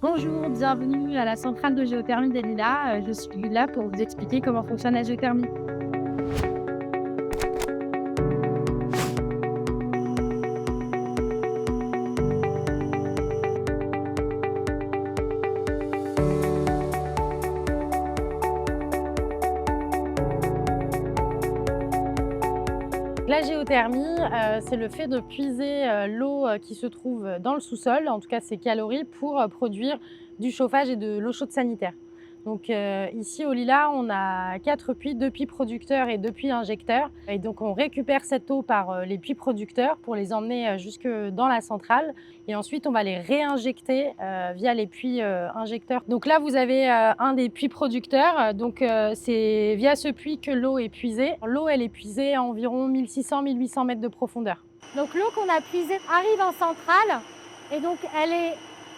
Bonjour, bienvenue à la centrale de géothermie des Lilas. Je suis là pour vous expliquer comment fonctionne la géothermie. La géothermie, c'est le fait de puiser l'eau qui se trouve dans le sous-sol, en tout cas ses calories, pour produire du chauffage et de l'eau chaude sanitaire. Donc ici au Lilas, on a 4 puits, 2 puits producteurs et 2 puits injecteurs. Et donc on récupère cette eau par les puits producteurs pour les emmener jusque dans la centrale. Et ensuite, on va les réinjecter via les puits injecteurs. Donc là, vous avez un des puits producteurs. Donc c'est via ce puits que l'eau est puisée. L'eau, elle est puisée à environ 1600-1800 mètres de profondeur. Donc l'eau qu'on a puisée arrive en centrale et donc elle est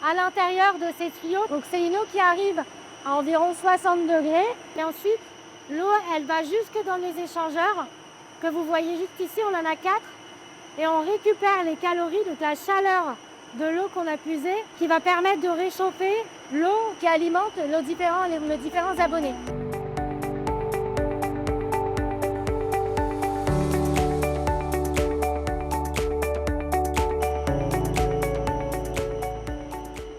à l'intérieur de ces tuyaux. Donc c'est une eau qui arrive à environ 60 degrés. Et ensuite, l'eau, elle va jusque dans les échangeurs que vous voyez juste ici, on en a 4. Et on récupère les calories, donc la chaleur de l'eau qu'on a puisée, qui va permettre de réchauffer l'eau qui alimente nos différents abonnés.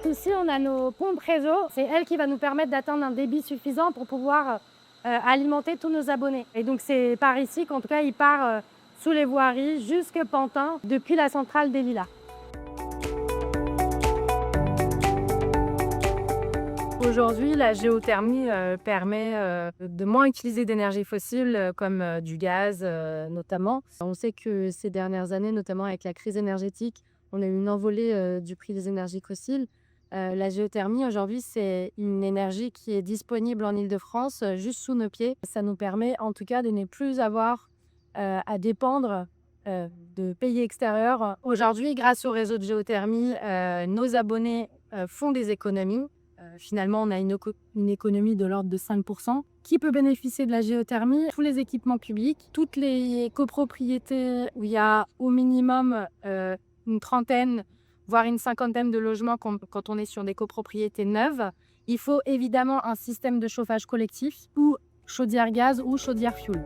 Ici, on a nos pompes réseau. C'est elle qui va nous permettre d'atteindre un débit suffisant pour pouvoir alimenter tous nos abonnés. Et donc, c'est par ici qu'en tout cas, il part sous les voiries jusque Pantin depuis la centrale des Lilas. Aujourd'hui, la géothermie permet de moins utiliser d'énergie fossile comme du gaz notamment. On sait que ces dernières années, notamment avec la crise énergétique, on a eu une envolée du prix des énergies fossiles. La géothermie, aujourd'hui, c'est une énergie qui est disponible en Île-de-France, juste sous nos pieds. Ça nous permet en tout cas de ne plus avoir à dépendre de pays extérieurs. Aujourd'hui, grâce au réseau de géothermie, nos abonnés font des économies. Finalement, on a une économie de l'ordre de 5%. Qui peut bénéficier de la géothermie? Tous les équipements publics, toutes les copropriétés où il y a au minimum une trentaine, voire une cinquantaine de logements quand on est sur des copropriétés neuves. Il faut évidemment un système de chauffage collectif ou chaudière gaz ou chaudière fioul.